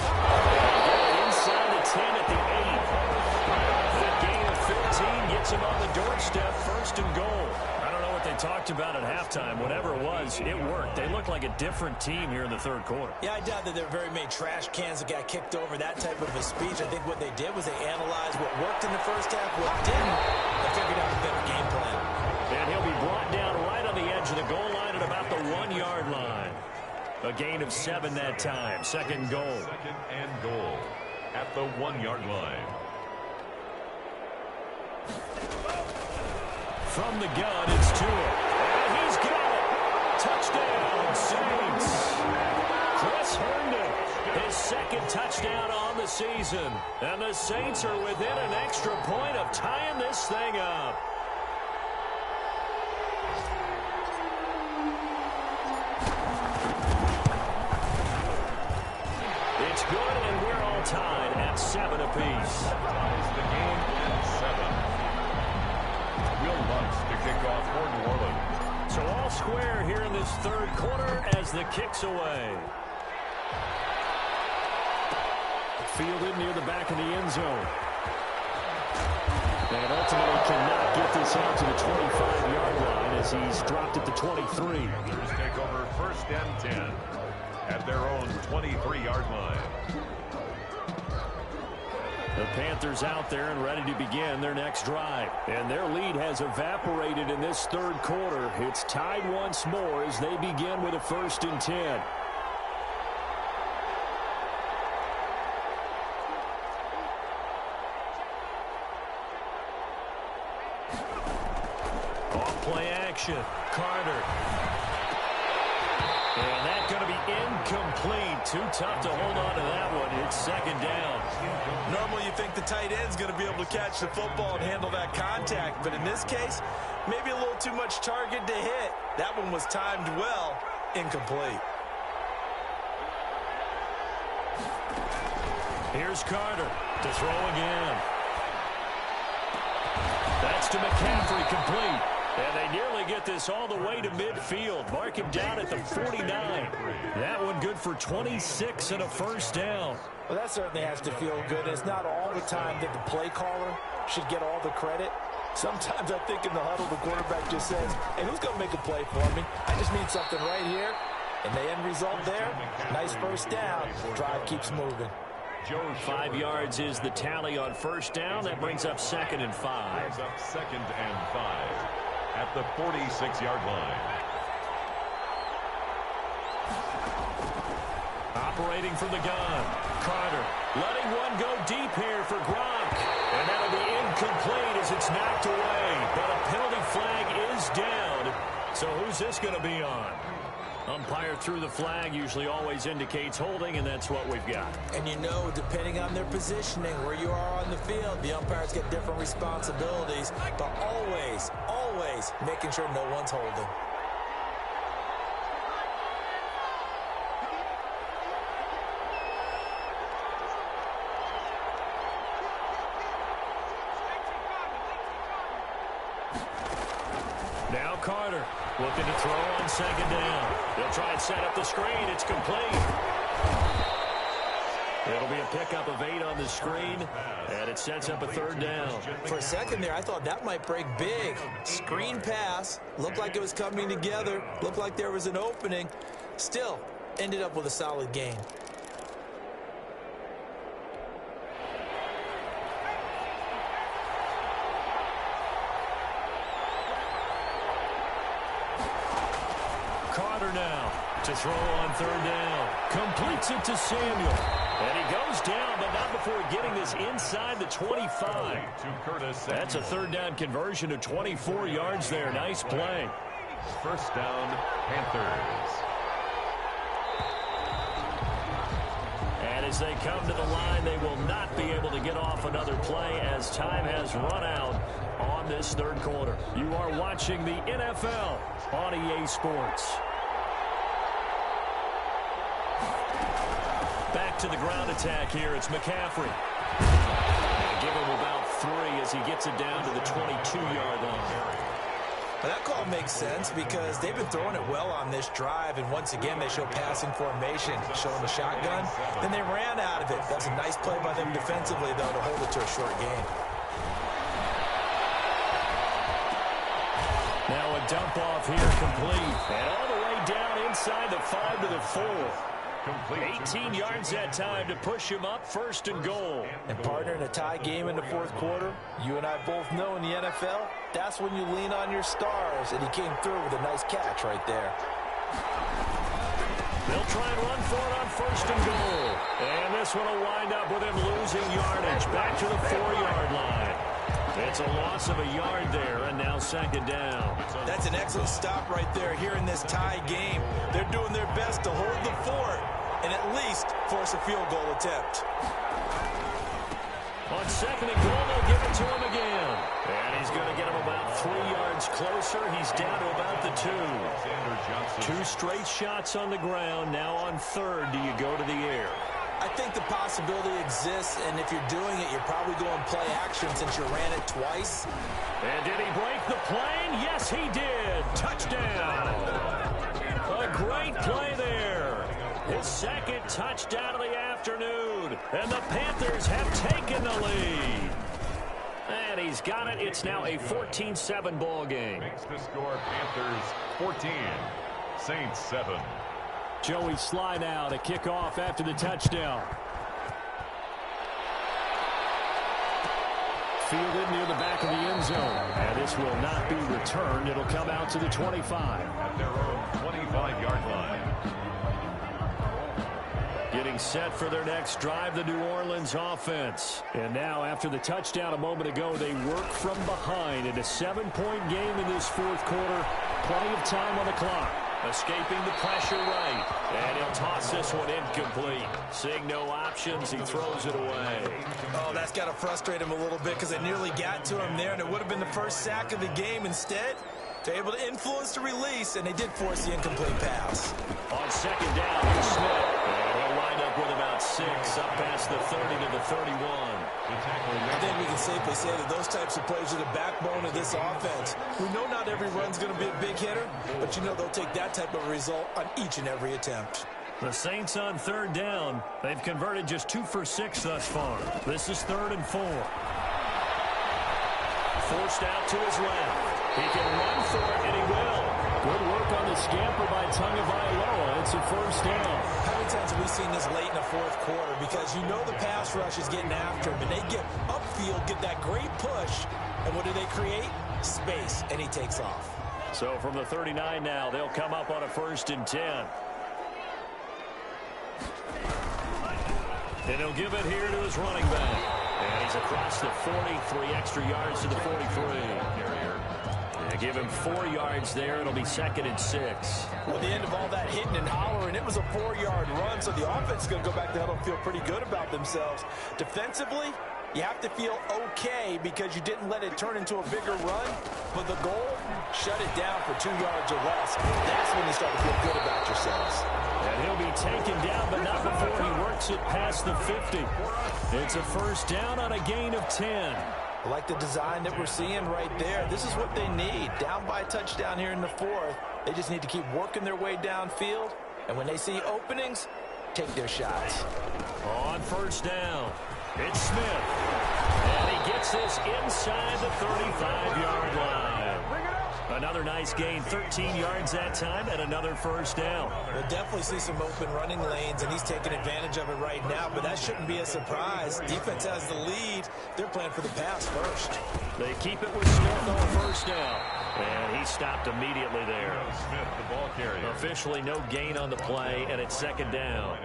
Inside the 10 at the 8. That gain of 15 gets him on the doorstep, 1st and goal. I don't know what they talked about at halftime. Whatever it was, it worked. They look like a different team here in the 3rd quarter. Yeah, I doubt that there were very many trash cans that got kicked over, that type of a speech. I think what they did was they analyzed what worked in the first half, what didn't, and figured out a better game plan. And he'll be brought down right on the edge of the goal line at about the 1-yard line. A gain of 7 that time. 2nd goal. 2nd and goal at the 1-yard line. From the gun, it's Tua. And he's got it. Touchdown, Saints. Chris Herndon, his second touchdown on the season. And the Saints are within an extra point of tying this thing up. It's good, and we're all tied at 7 apiece. Ties the game at 7. Will Lutz to kick off for New Orleans. So all square here in this third quarter as the kick's away. Fielded near the back of the end zone. And ultimately cannot get this out to the 25-yard line as he's dropped at the 23. Panthers take over first and 10 at their own 23-yard line. The Panthers out there and ready to begin their next drive. And their lead has evaporated in this third quarter. It's tied once more as they begin with a 1st and 10. Off-play action. Carter. And that's going to be incomplete. Too tough to hold on to that one. It's 2nd down. Normally you think the tight end's going to be able to catch the football and handle that contact, but in this case, maybe a little too much target to hit. That one was timed well. Incomplete. Here's Carter to throw again. That's to McCaffrey, complete. And they nearly get this all the way to midfield. Mark him down at the 49. That one good for 26 and a 1st down. Well, that certainly has to feel good. It's not all the time that the play caller should get all the credit. Sometimes I think in the huddle, the quarterback just says, hey, who's going to make a play for me? I just need something right here. And the end result there, nice 1st down. Drive keeps moving. 5 yards is the tally on 1st down. That brings up 2nd and 5. Brings up 2nd and 5 at the 46-yard line. Operating from the gun. Carter letting one go deep here for Gronk. And that'll be incomplete as it's knocked away. But a penalty flag is down. So who's this going to be on? Umpire threw the flag, usually always indicates holding, and that's what we've got. And you know, depending on their positioning, where you are on the field, the umpires get different responsibilities, but always, always making sure no one's holding. Now Carter looking to throw on 2nd down. They'll try and set up the screen. It's complete. It'll be a pickup of 8 on the screen, and it sets up a 3rd down. For a second there, I thought that might break big. Screen pass. Looked like it was coming together. Looked like there was an opening. Still, ended up with a solid gain. Carter now to throw on 3rd down. Completes it to Samuel. And he goes down, but not before getting this inside the 25. That's a 3rd down conversion to 24 yards there. Nice play. 1st down, Panthers. And as they come to the line, they will not be able to get off another play as time has run out on this 3rd quarter. You are watching the NFL on EA Sports. Back to the ground attack here. It's McCaffrey. Give him about 3 as he gets it down to the 22-yard line. Well, that call makes sense because they've been throwing it well on this drive, and once again they show passing formation, showing the shotgun. Then they ran out of it. That's a nice play by them defensively, though, to hold it to a short gain. Now a dump off here, complete. And all the way down inside the 5 to the 4. 18 yards that time to push him up 1st and goal. And partner, in a tie game in the 4th quarter, you and I both know in the NFL, that's when you lean on your stars, and he came through with a nice catch right there. They'll try and run for it on 1st and goal. And this one will wind up with him losing yardage back to the 4-yard line. It's a loss of a yard there, and now 2nd down. That's an excellent stop right there here in this tie game. They're doing their best to hold the fort and at least force a field goal attempt. On second and goal, they'll give it to him again. And he's going to get him about 3 yards closer. He's down to about the 2. 2 straight shots on the ground. Now on third, do you go to the air? I think the possibility exists, and if you're doing it, you're probably going play action since you ran it twice. And did he break the plane? Yes, he did. Touchdown. A great play there. His second touchdown of the afternoon. And the Panthers have taken the lead. And he's got it. It's now a 14-7 ball game. Makes the score Panthers 14, Saints 7. Joey slide out, a kickoff after the touchdown. Fielded near the back of the end zone. And this will not be returned. It'll come out to the 25. At their own 25-yard line. Getting set for their next drive, the New Orleans offense. And now, after the touchdown a moment ago, they work from behind in a 7-point game in this fourth quarter. Plenty of time on the clock. Escaping the pressure right. And he'll toss this one incomplete. Seeing no options, he throws it away. Oh, that's got to frustrate him a little bit because it nearly got to him there, and it would have been the first sack of the game. Instead, they're able to influence the release, and they did force the incomplete pass. On second down, here's Smith. And he'll wind up with about 6 up past the 30 to the 31. I think we can safely say that those types of plays are the backbone of this offense. We know not every run's going to be a big hitter, but you know they'll take that type of result on each and every attempt. The Saints on third down. They've converted just 2 for 6 thus far. This is 3rd and 4. Forced out to his left. He can run for it, and he will. Good work on the scamper by Tagovailoa. It's a first down. How many times have we seen this late in the fourth quarter? Because you know the pass rush is getting after him, and they get upfield, get that great push, and what do they create? Space, and he takes off. So from the 39 now, they'll come up on a 1st and 10. And he'll give it here to his running back. And he's across the 40, 3 extra yards to the 43. And give him 4 yards there. It'll be 2nd and 6. Well, at the end of all that hitting and hollering, it was a 4-yard run, so the offense is going to go back to the huddle and feel pretty good about themselves. Defensively, you have to feel okay because you didn't let it turn into a bigger run, but the goal, shut it down for 2 yards or less. That's when you start to feel good about yourselves. And he'll be taken down, but not before he works it past the 50. It's a first down on a gain of 10. I like the design that we're seeing right there. This is what they need. Down by a touchdown here in the 4th. They just need to keep working their way downfield. And when they see openings, take their shots. On first down, it's Smith. And he gets this inside the 35-yard line. Another nice gain, 13 yards that time, and another first down. We'll definitely see some open running lanes, and he's taking advantage of it right now, but that shouldn't be a surprise. Defense has the lead. They're playing for the pass first. They keep it with Smith on first down. And he stopped immediately there. Smith, the ball carrier. Officially no gain on the play, and it's 2nd down.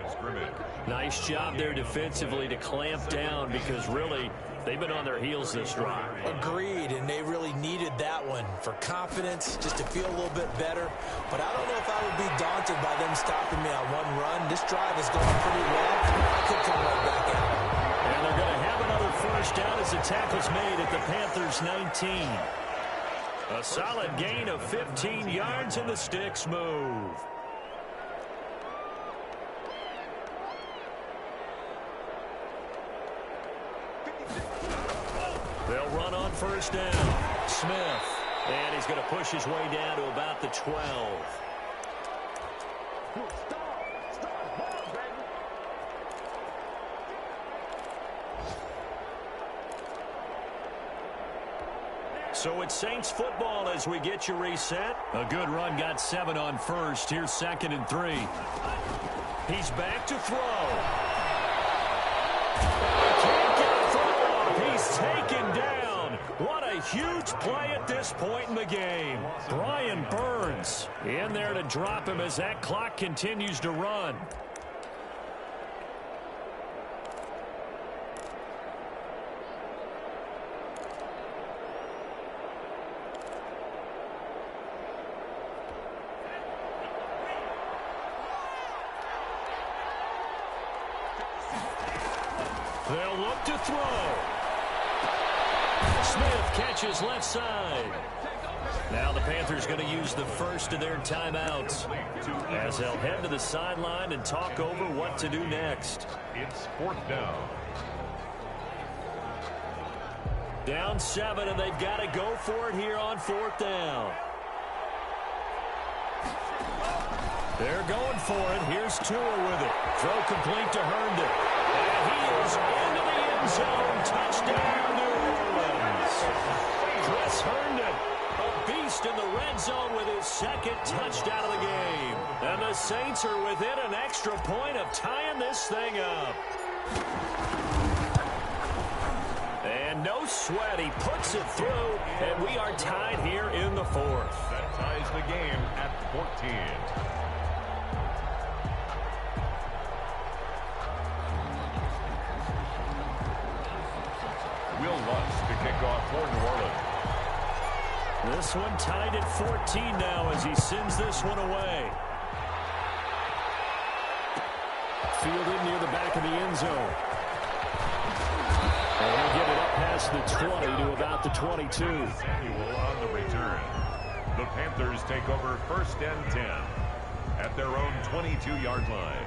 Nice job there defensively to clamp down because really they've been on their heels this drive. Agreed, and they really needed that one for confidence, just to feel a little bit better. But I don't know if I would be daunted by them stopping me on one run. This drive is going pretty well. I could come right back out. And they're going to have another first down as the tackle's made at the Panthers 19. A solid gain of 15 yards, and the sticks move. They'll run on first down. Smith. And he's going to push his way down to about the 12. So it's Saints football as we get you reset. A good run, got 7 on first. Here's 2nd and 3. He's back to throw. Can't get a throw off. He's taken down. What a huge play at this point in the game. Brian Burns in there to drop him as that clock continues to run. They'll look to throw. Smith catches left side. Now the Panthers going to use the first of their timeouts as they'll head to the sideline and talk over what to do next. It's 4th down. Down 7, and they've got to go for it here on 4th down. They're going for it. Here's Tua with it. Throw complete to Herndon. And he is into the end zone. Touchdown, New Orleans. Chris Herndon, a beast in the red zone with his second touchdown of the game. And the Saints are within an extra point of tying this thing up. And no sweat. He puts it through, and we are tied here in the 4th. That ties the game at 14. Will Lutz to kick off for New Orleans. This one tied at 14 now as he sends this one away. Fielded near the back of the end zone. And he'll get it up past the 20 to about the 22. Samuel on the return. The Panthers take over 1st and 10 at their own 22-yard line.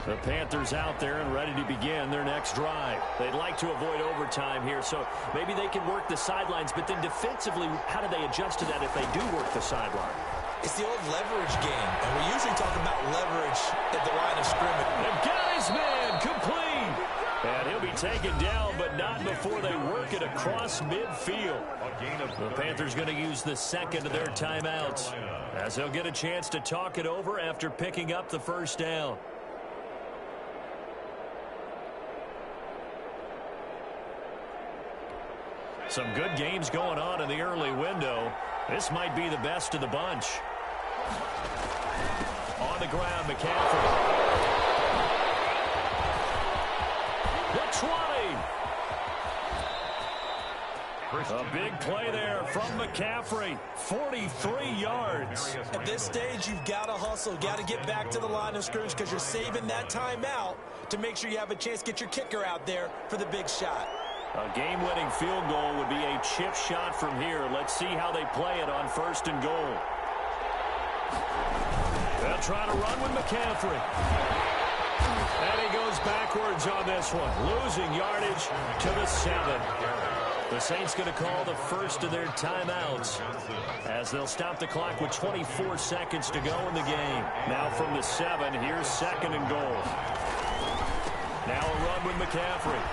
The Panthers out there and ready to begin their next drive. They'd like to avoid overtime here, so maybe they can work the sidelines, but then defensively, how do they adjust to that if they do work the sideline? It's the old leverage game, and we usually talk about leverage at the line of scrimmage. And got his man complete. And he'll be taken down, but not before they work it across midfield. The Panthers going to use the second of their timeouts as they'll get a chance to talk it over after picking up the first down. Some good games going on in the early window. This might be the best of the bunch. On the ground, McCaffrey. The 20. A big play there from McCaffrey. 43 yards. At this stage, you've got to hustle. Got to get back to the line of scrimmage because you're saving that timeout to make sure you have a chance to get your kicker out there for the big shot. A game-winning field goal would be a chip shot from here. Let's see how they play it on 1st and goal. They'll try to run with McCaffrey. And he goes backwards on this one, losing yardage to the 7. The Saints going to call the first of their timeouts as they'll stop the clock with 24 seconds to go in the game. Now from the 7, here's 2nd and goal. Now a run with McCaffrey.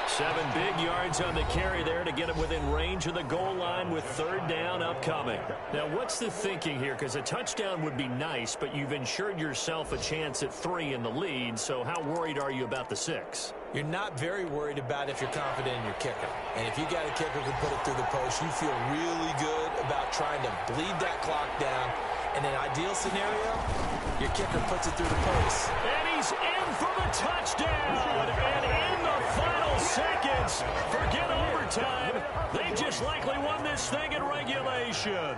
7 big yards on the carry there to get him within range of the goal line with 3rd down upcoming. Now, what's the thinking here? Because a touchdown would be nice, but you've ensured yourself a chance at 3 in the lead, so how worried are you about the 6? You're not very worried about if you're confident in your kicker. And if you got a kicker who can put it through the post, you feel really good about trying to bleed that clock down. In an ideal scenario, your kicker puts it through the post. And he's in for the touchdown. And in the final seconds, forget overtime. They just likely won this thing in regulation.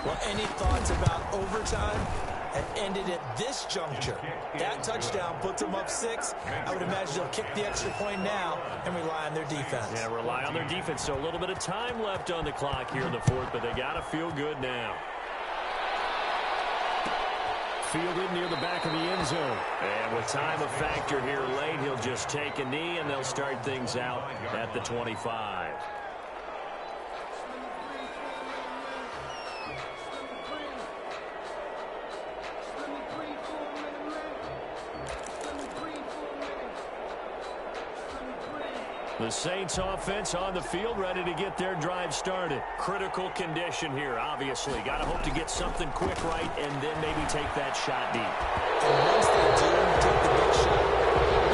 Well, any thoughts about overtime? It ended at this juncture. That touchdown puts them up 6. I would imagine they'll kick the extra point now and rely on their defense. Yeah, rely on their defense. So a little bit of time left on the clock here in the 4th, but they got to feel good now. Fielded near the back of the end zone. And with time a factor here late, he'll just take a knee, and they'll start things out at the 25. The Saints offense on the field, ready to get their drive started. Critical condition here, obviously. Got to hope to get something quick right and then maybe take that shot deep. And once they do take the big shot,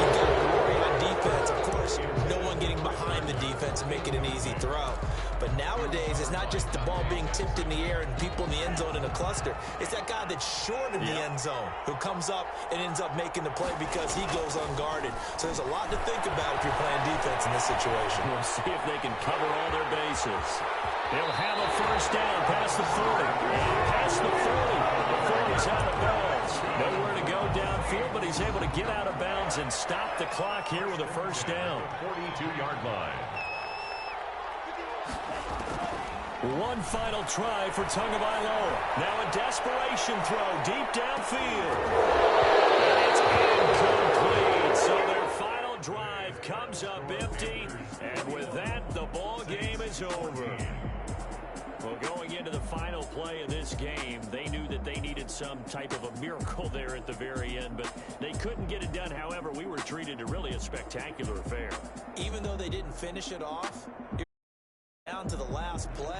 you've got to worry on defense. Of course, no one getting behind the defense and making an easy throw. But nowadays, it's not just the ball being tipped in the air and people in the end zone in a cluster. It's that guy that's short in the end zone who comes up and ends up making the play because he goes unguarded. So there's a lot to think about if you're playing defense in this situation. We'll see if they can cover all their bases. They'll have a first down past the 40. Past the 40 before he's out of bounds. Nowhere to go downfield, but he's able to get out of bounds and stop the clock here with a first down. 42-yard line. One final try for Tagovailoa. Now a desperation throw deep downfield. And it's incomplete. So their final drive comes up empty. And with that, the ball game is over. Well, going into the final play of this game, they knew that they needed some type of a miracle there at the very end, but they couldn't get it done. However, we were treated to really a spectacular affair. Even though they didn't finish it off, down to the last play.